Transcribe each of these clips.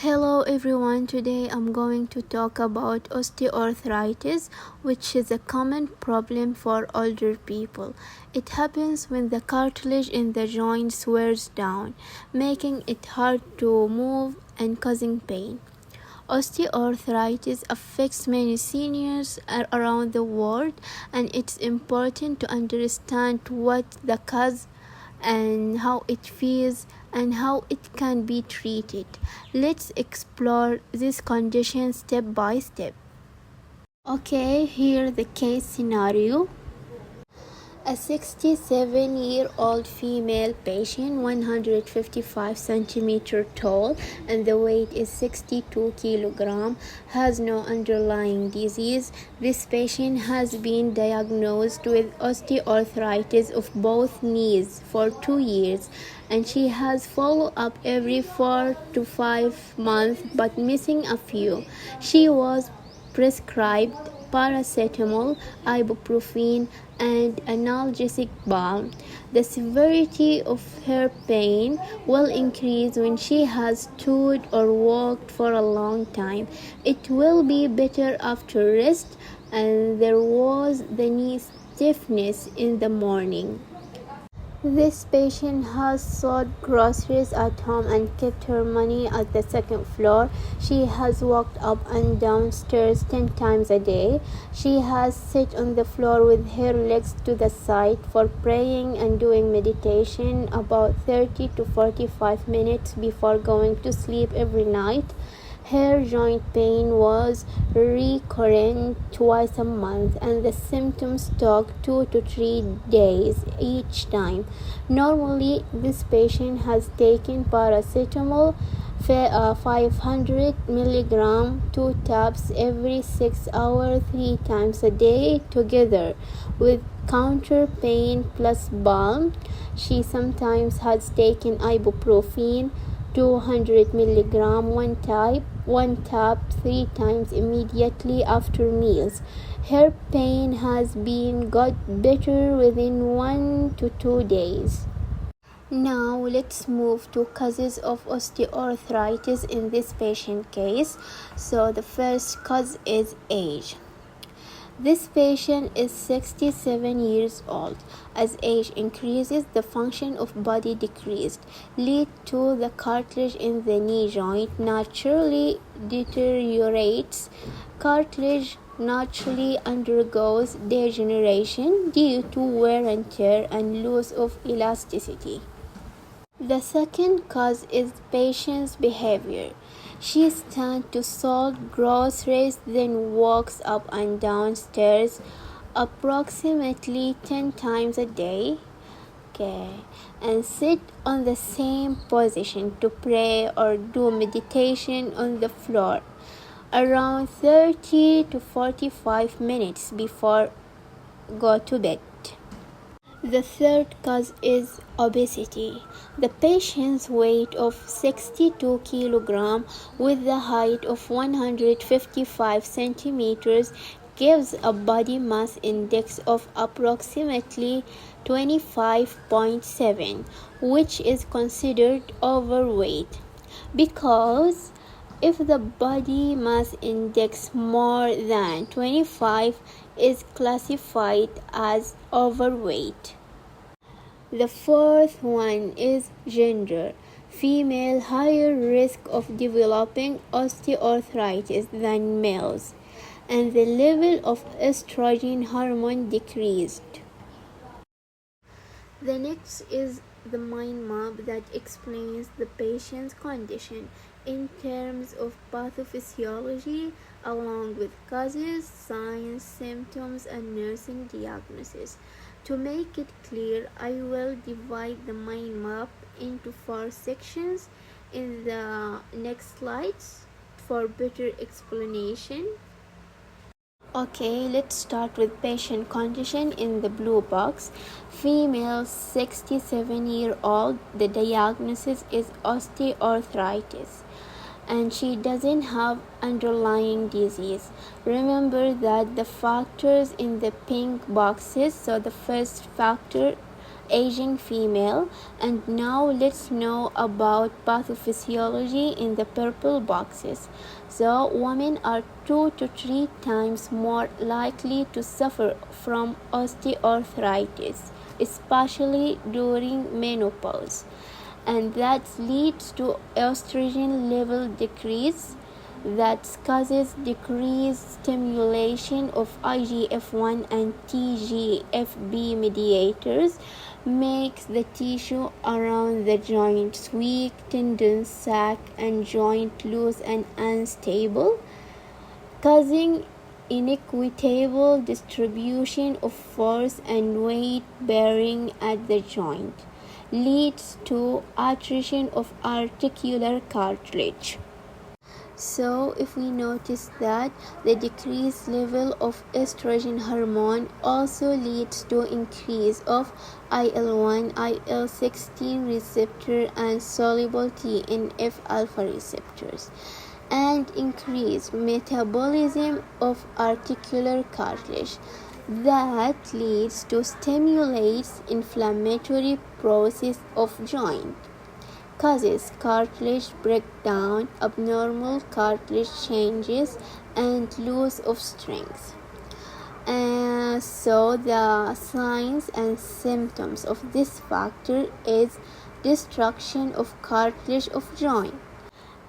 Hello everyone, today I'm going to talk about osteoarthritis, which is a common problem for older people. It happens when the cartilage in the joint wears down, making it hard to move and causing pain. Osteoarthritis affects many seniors around the world, and it's important to understand what the cause and how it feels and how it can be treated. Let's explore this condition step by step. Okay, here the case scenario. A 67-year-old female patient, 155 centimeters tall, and the weight is 62 kilograms, has no underlying disease. This patient has been diagnosed with osteoarthritis of both knees for 2 years, and she has follow-up every 4 to 5 months but missing a few. She was prescribed paracetamol, ibuprofen, and analgesic balm. The severity of her pain will increase when she has stood or walked for a long time. It will be better after rest, and there was the knee stiffness in the morning. This patient has sold groceries at home and kept her money at the second floor. She has walked up and down stairs 10 times a day. She has sat on the floor with her legs to the side for praying and doing meditation about 30 to 45 minutes before going to sleep every night. Her joint pain was recurrent twice a month, and the symptoms took 2 to 3 days each time. Normally, this patient has taken paracetamol 500 milligram, 2 tabs every 6 hours, 3 times a day, together with counter pain plus balm. She sometimes has taken ibuprofen 200 milligram, one tab 3 times immediately after meals. Her pain has been got better within 1 to 2 days. Now let's move to causes of osteoarthritis in this patient case. So the first cause is age. This patient is 67 years old. As age increases, the function of body decreased, lead to the cartilage in the knee joint naturally deteriorates. Cartilage naturally undergoes degeneration due to wear and tear and loss of elasticity. The second cause is patient's behavior. She stands to sold groceries, then walks up and down stairs approximately 10 times a day. And sit on the same position to pray or do meditation on the floor around 30 to 45 minutes before go to bed. The third cause is obesity. The patient's weight of 62 kilograms with the height of 155 centimeters gives a body mass index of approximately 25.7, which is considered overweight. Because if the body mass index more than 25 is classified as overweight. The fourth one is gender. Female higher risk of developing osteoarthritis than males, and the level of estrogen hormone decreased. The next is the mind map that explains the patient's condition in terms of pathophysiology, along with causes, signs, symptoms, and nursing diagnosis. To make it clear, I will divide the mind map into 4 sections in the next slides for better explanation. Okay, let's start with patient condition in the blue box. Female, 67-year-old. The diagnosis is osteoarthritis, and she doesn't have underlying disease. Remember that the factors in the pink boxes, so the first factor aging female. And now let's know about pathophysiology in the purple boxes. So women are 2 to 3 times more likely to suffer from osteoarthritis, especially during menopause, and that leads to estrogen level decrease that causes decreased stimulation of IGF-1 and TGFB mediators, makes the tissue around the joints weak, tendons sag, and joint loose and unstable, causing inequitable distribution of force and weight bearing at the joint, leads to attrition of articular cartilage. So if we notice that the decreased level of estrogen hormone also leads to increase of IL-1, IL-16 receptor and soluble TNF alpha receptors, and increased metabolism of articular cartilage that leads to stimulates inflammatory process of joint, causes cartilage breakdown, abnormal cartilage changes, and loss of strength. So the signs and symptoms of this factor is destruction of cartilage of joint.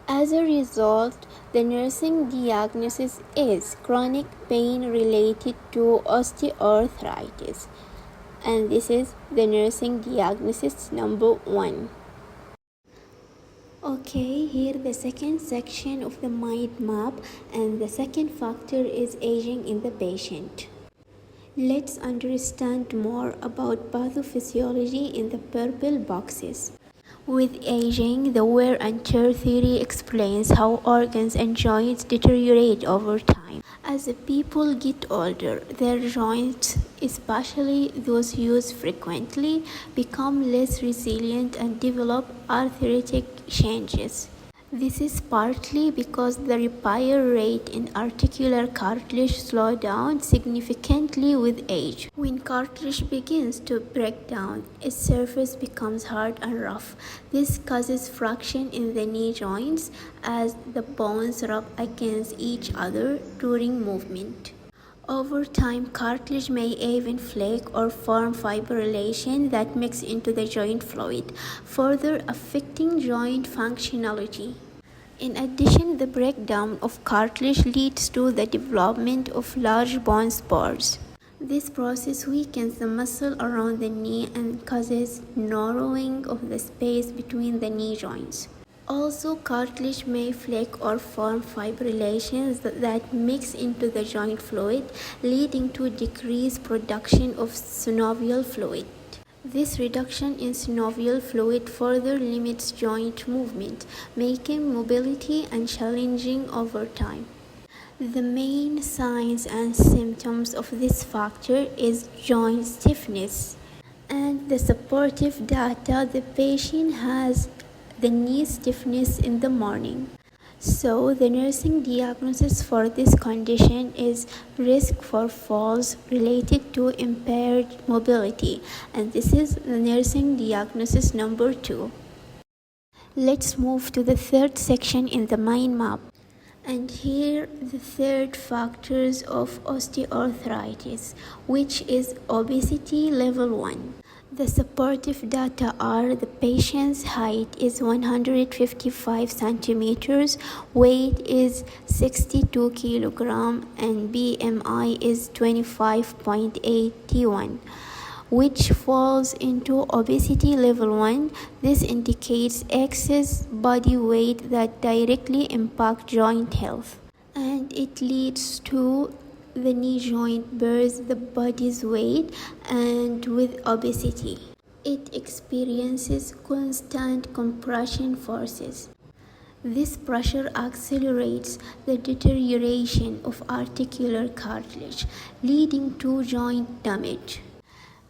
As a result, the nursing diagnosis is chronic pain related to osteoarthritis, and this is the nursing diagnosis number 1. Okay, here the second section of the mind map, and the second factor is aging in the patient. Let's understand more about pathophysiology in the purple boxes. With aging, the wear and tear theory explains how organs and joints deteriorate over time. As the people get older, their joints, especially those used frequently, become less resilient and develop arthritic changes. This is partly because the repair rate in articular cartilage slows down significantly with age. When cartilage begins to break down, its surface becomes hard and rough. This causes friction in the knee joints as the bones rub against each other during movement. Over time, cartilage may even flake or form fibrillation that mix into the joint fluid, further affecting joint functionality. In addition, the breakdown of cartilage leads to the development of large bone spurs. This process weakens the muscle around the knee and causes narrowing of the space between the knee joints. Also, cartilage may flake or form fibrillations that mix into the joint fluid, leading to decreased production of synovial fluid. This reduction in synovial fluid further limits joint movement, making mobility unchallenging over time. The main signs and symptoms of this factor is joint stiffness, and the supportive data the patient has the knee stiffness in the morning. So the nursing diagnosis for this condition is risk for falls related to impaired mobility, and this is the nursing diagnosis number 2. Let's move to the third section in the mind map. And here the third factors of osteoarthritis, which is obesity level 1. The supportive data are the patient's height is 155 centimeters, weight is 62 kilogram, and BMI is 25.81, which falls into obesity level 1. This indicates excess body weight that directly impacts joint health, and it leads to the knee joint bears the body's weight, and with obesity, it experiences constant compression forces. This pressure accelerates the deterioration of articular cartilage, leading to joint damage.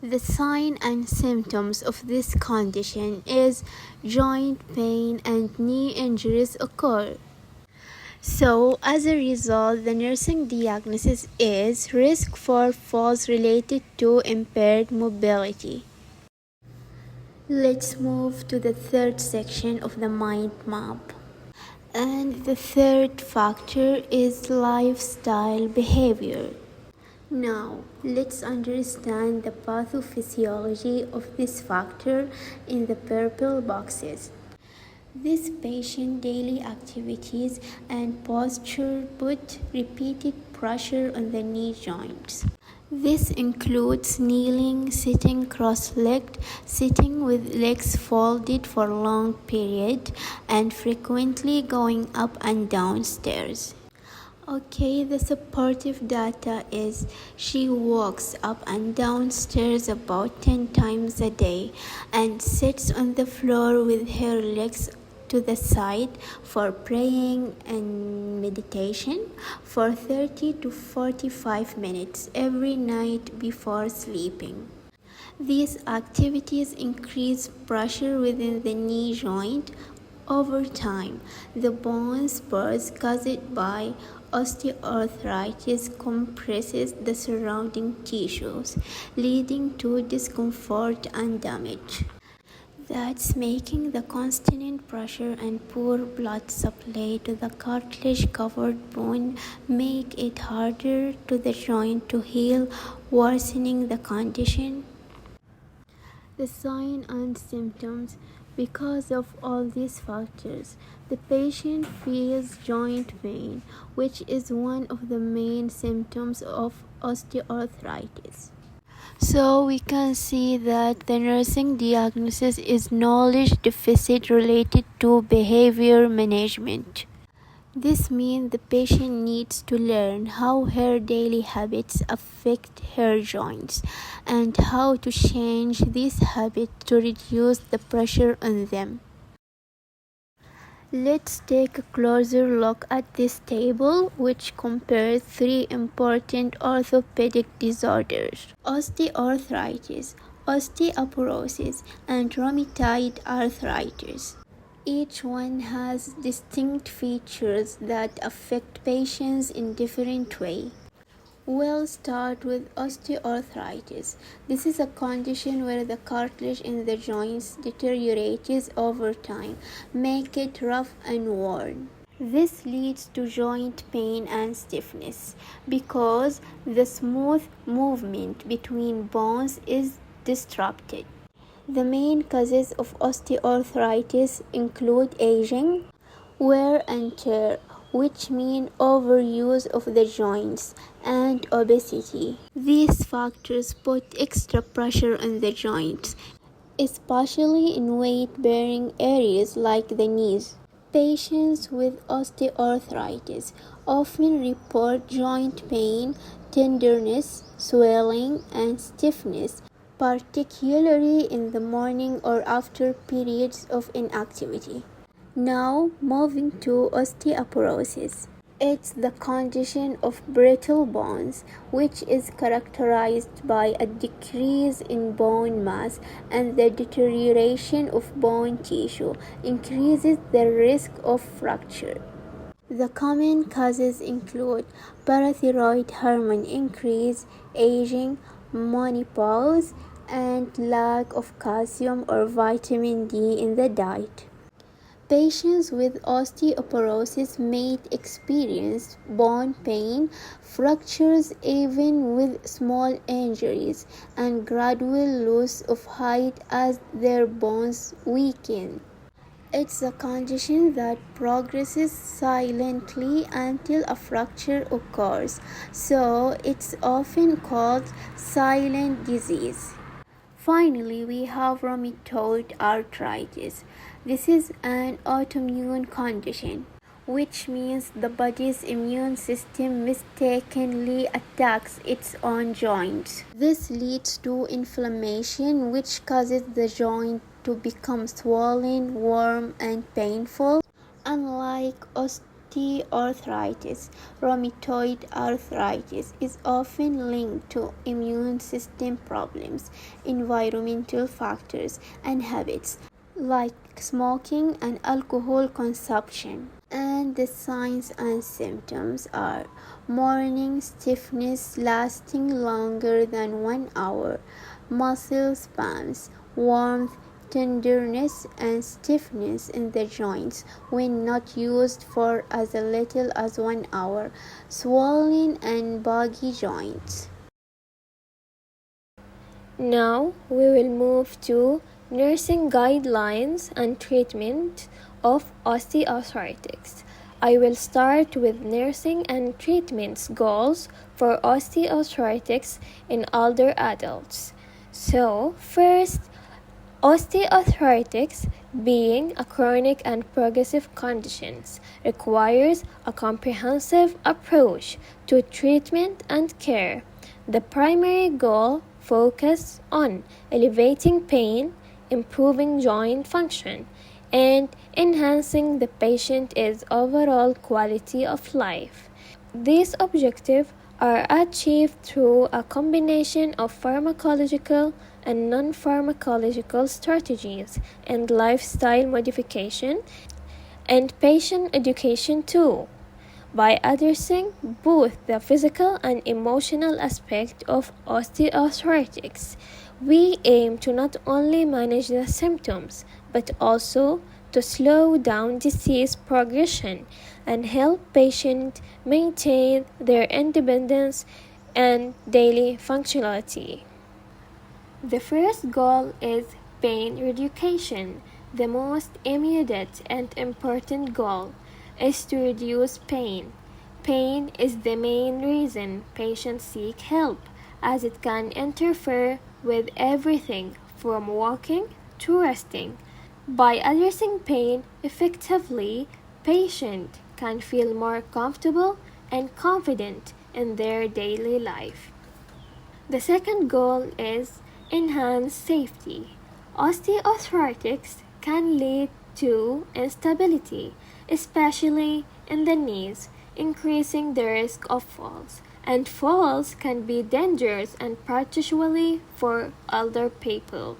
The sign and symptoms of this condition is joint pain and knee injuries occur. So, as a result, the nursing diagnosis is risk for falls related to impaired mobility. Let's move to the third section of the mind map. And the third factor is lifestyle behavior. Now, let's understand the pathophysiology of this factor in the purple boxes. This patient daily activities and posture put repeated pressure on the knee joints. This includes kneeling, sitting cross-legged, sitting with legs folded for a long period, and frequently going up and down stairs. Okay, the supportive data is she walks up and down stairs about 10 times a day and sits on the floor with her legs to the side for praying and meditation for 30 to 45 minutes every night before sleeping. These activities increase pressure within the knee joint. Over time, the bone spurs caused by osteoarthritis compresses the surrounding tissues, leading to discomfort and damage. That's making the constant pressure and poor blood supply to the cartilage-covered bone make it harder to the joint to heal, worsening the condition. The sign and symptoms. Because of all these factors, the patient feels joint pain, which is one of the main symptoms of osteoarthritis. So we can see that the nursing diagnosis is knowledge deficit related to behavior management. This means the patient needs to learn how her daily habits affect her joints and how to change these habits to reduce the pressure on them. Let's take a closer look at this table, which compares three important orthopedic disorders: osteoarthritis, osteoporosis, and rheumatoid arthritis. Each one has distinct features that affect patients in different ways. We'll start with osteoarthritis. This is a condition where the cartilage in the joints deteriorates over time, make it rough and worn. This leads to joint pain and stiffness because the smooth movement between bones is disrupted. The main causes of osteoarthritis include aging, wear and tear, which mean overuse of the joints, and obesity. These factors put extra pressure on the joints, especially in weight-bearing areas like the knees. Patients with osteoarthritis often report joint pain, tenderness, swelling, and stiffness, particularly in the morning or after periods of inactivity. Now, moving to osteoporosis. It's the condition of brittle bones, which is characterized by a decrease in bone mass, and the deterioration of bone tissue increases the risk of fracture. The common causes include parathyroid hormone increase, aging, menopause, and lack of calcium or vitamin D in the diet. Patients with osteoporosis may experience bone pain, fractures even with small injuries, and gradual loss of height as their bones weaken. It's a condition that progresses silently until a fracture occurs, so it's often called silent disease. Finally, we have rheumatoid arthritis. This is an autoimmune condition, which means the body's immune system mistakenly attacks its own joints. This leads to inflammation, which causes the joint to become swollen, warm, and painful. Unlike osteoarthritis, rheumatoid arthritis is often linked to immune system problems, environmental factors, and habits like smoking and alcohol consumption. And the signs and symptoms are morning stiffness lasting longer than 1 hour, muscle spasms, warmth, tenderness and stiffness in the joints when not used for as little as 1 hour. Swollen and boggy joints. Now we will move to nursing guidelines and treatment of osteoarthritis. I will start with nursing and treatments goals for osteoarthritis in older adults. So, first, osteoarthritis, being a chronic and progressive condition, requires a comprehensive approach to treatment and care. The primary goal focuses on alleviating pain, improving joint function, and enhancing the patient's overall quality of life. These objectives are achieved through a combination of pharmacological and non-pharmacological strategies and lifestyle modification and patient education too. By addressing both the physical and emotional aspect of osteoarthritis, we aim to not only manage the symptoms but also to slow down disease progression and help patients maintain their independence and daily functionality. The first goal is pain reduction. The most immediate and important goal is to reduce pain. Pain is the main reason patients seek help, as it can interfere with everything from walking to resting. By addressing pain effectively, patients can feel more comfortable and confident in their daily life. The second goal is enhanced safety. Osteoarthritis can lead to instability, especially in the knees, increasing the risk of falls. And falls can be dangerous and particularly for older people,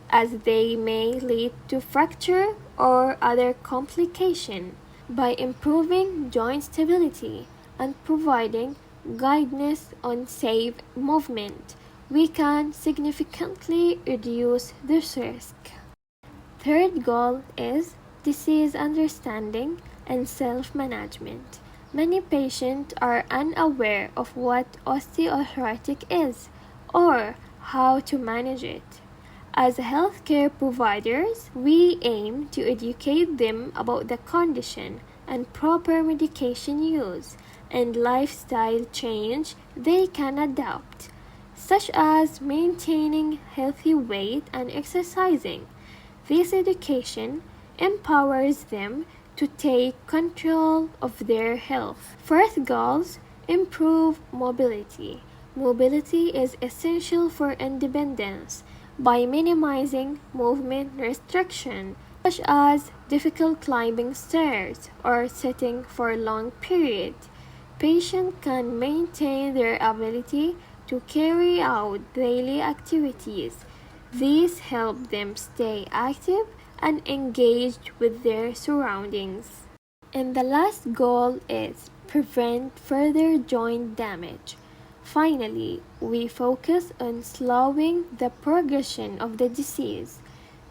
as they may lead to fracture or other complication. By improving joint stability and providing guidance on safe movement, we can significantly reduce this risk. Third goal is disease understanding and self-management. Many patients are unaware of what osteoarthritis is or how to manage it. As healthcare providers, we aim to educate them about the condition and proper medication use and lifestyle change they can adopt, such as maintaining healthy weight and exercising. This education empowers them to take control of their health. Fourth goals: improve mobility. Mobility is essential for independence. By minimizing movement restriction, such as difficult climbing stairs or sitting for a long period, patients can maintain their ability to carry out daily activities. These help them stay active and engaged with their surroundings. And the last goal is prevent further joint damage. Finally, we focus on slowing the progression of the disease.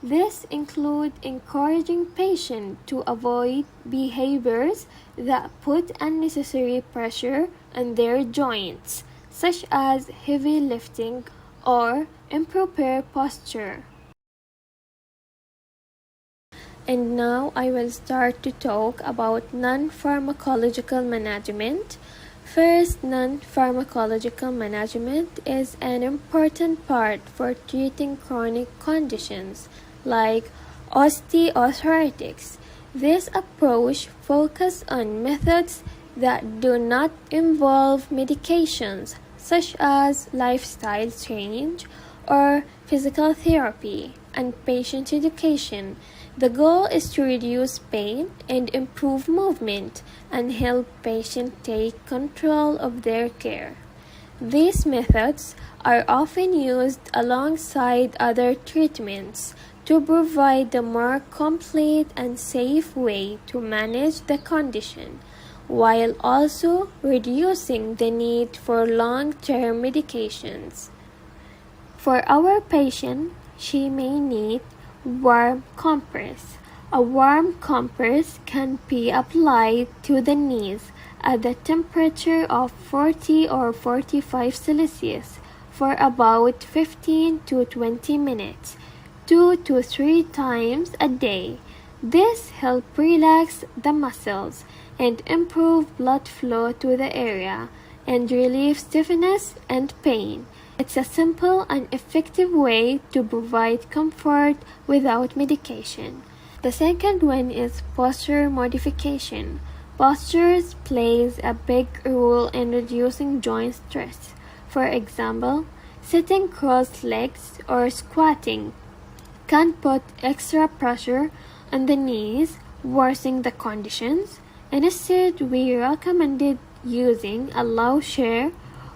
This includes encouraging patients to avoid behaviors that put unnecessary pressure on their joints, such as heavy lifting or improper posture. And now I will start to talk about non-pharmacological management. First, non-pharmacological management is an important part for treating chronic conditions like osteoarthritis. This approach focuses on methods that do not involve medications, such as lifestyle change or physical therapy, and patient education. The goal is to reduce pain and improve movement and help patients take control of their care. These methods are often used alongside other treatments to provide a more complete and safe way to manage the condition, while also reducing the need for long-term medications. For our patient, she may need Warm compress. A warm compress can be applied to the knees at the temperature of 40 or 45 Celsius for about 15 to 20 minutes, 2 to 3 times a day. This helps relax the muscles and improve blood flow to the area and relieve stiffness and pain. It's a simple and effective way to provide comfort without medication. The second one is posture modification. Postures plays a big role in reducing joint stress. For example, sitting cross-legged or squatting can put extra pressure on the knees, worsening the conditions. Instead, we recommended using a low chair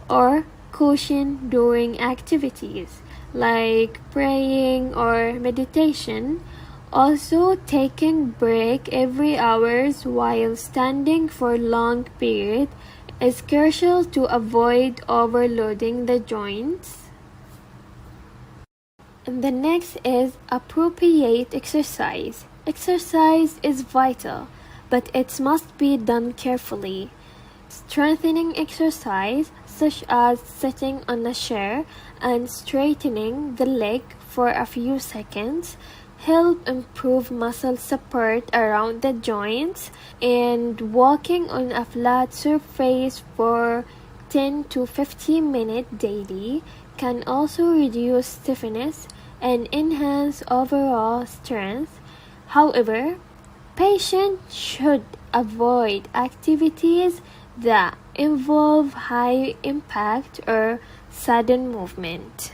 or cushion during activities like praying or meditation. Also, taking break every hours while standing for long period is crucial to avoid overloading the joints. And the next is appropriate exercise. Exercise is vital, but it must be done carefully. Strengthening exercise, such as sitting on a chair and straightening the leg for a few seconds, help improve muscle support around the joints, and walking on a flat surface for 10 to 15 minutes daily can also reduce stiffness and enhance overall strength. However, patients should avoid activities that involve high impact or sudden movement.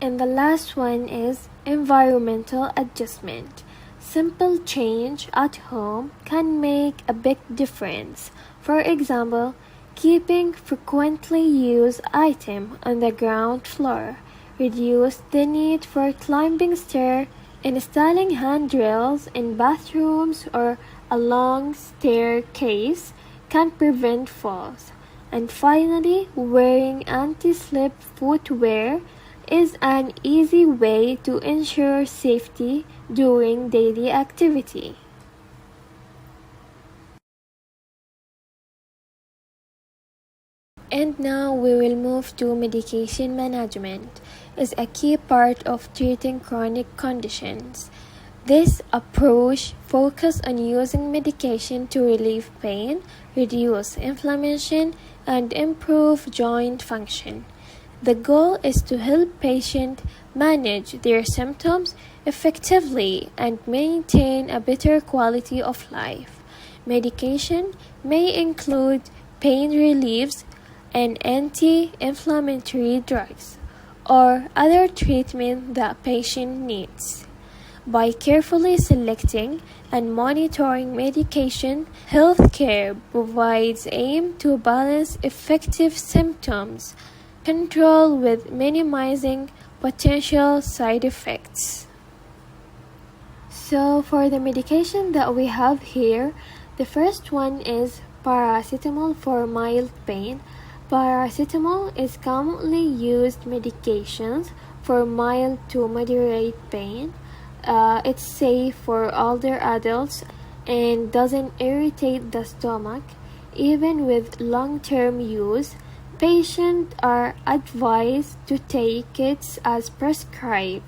And the last one is environmental adjustment. Simple change at home can make a big difference. For example, keeping frequently used items on the ground floor, reduce the need for climbing stairs, installing handrails in bathrooms or a long staircase can prevent falls. And finally, wearing anti-slip footwear is an easy way to ensure safety during daily activity. And now we will move to medication management. Is a key part of treating chronic conditions. This approach focuses on using medication to relieve pain, reduce inflammation, and improve joint function. The goal is to help patients manage their symptoms effectively and maintain a better quality of life. Medication may include pain reliefs and anti-inflammatory drugs or other treatment that patient needs. By carefully selecting and monitoring medication, healthcare provides aim to balance effective symptoms control with minimizing potential side effects. So for the medication that we have here, the first one is paracetamol for mild pain. Paracetamol is commonly used medications for mild to moderate pain. It's safe for older adults and doesn't irritate the stomach. Even with long-term use, patients are advised to take it as prescribed,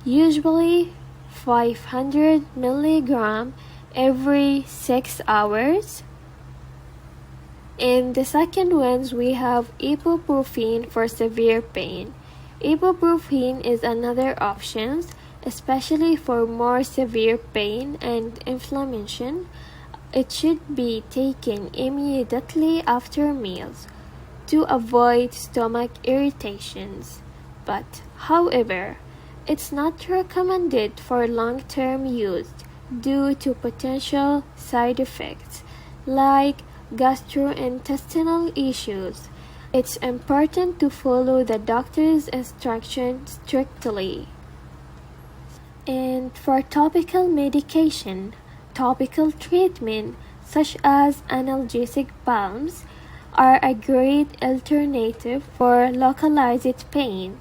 usually 500 mg every 6 hours. In the second ones, we have ibuprofen for severe pain. Ibuprofen is another option, especially for more severe pain and inflammation. It should be taken immediately after meals to avoid stomach irritations. But, however, it's not recommended for long-term use due to potential side effects like gastrointestinal issues. It's important to follow the doctor's instructions strictly. And for topical medication, topical treatment such as analgesic balms are a great alternative for localized pain.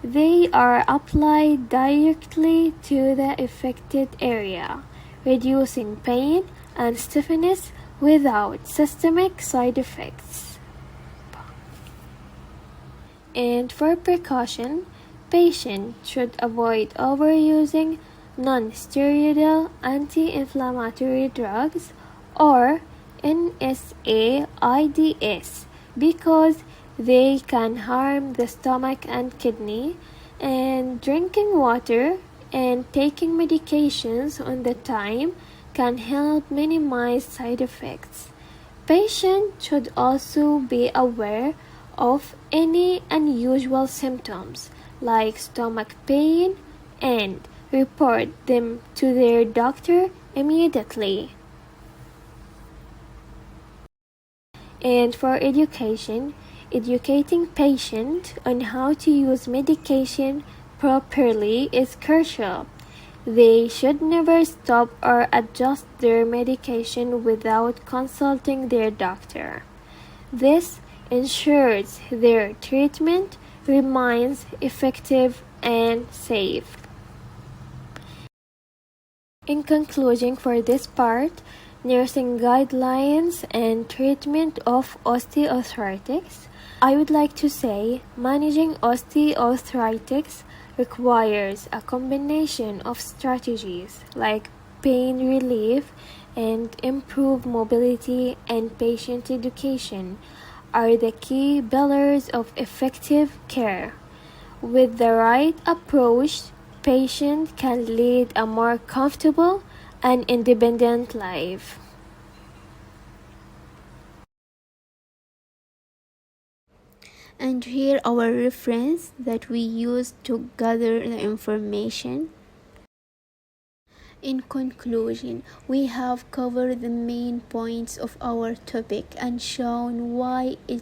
They are applied directly to the affected area, reducing pain and stiffness without systemic side effects. And for precaution, patients should avoid overusing non-steroidal anti-inflammatory drugs or NSAIDs because they can harm the stomach and kidney, and drinking water and taking medications on the time can help minimize side effects. Patients should also be aware of any unusual symptoms like stomach pain and report them to their doctor immediately. And for education, educating patients on how to use medication properly is crucial. They should never stop or adjust their medication without consulting their doctor. This ensures their treatment remains effective and safe. In conclusion, for this part, nursing guidelines and treatment of osteoarthritis, I would like to say managing osteoarthritis requires a combination of strategies like pain relief and improved mobility and patient education are the key pillars of effective care. With the right approach, patients can lead a more comfortable and independent life. And here our reference that we use to gather the information. In conclusion, we have covered the main points of our topic and shown why it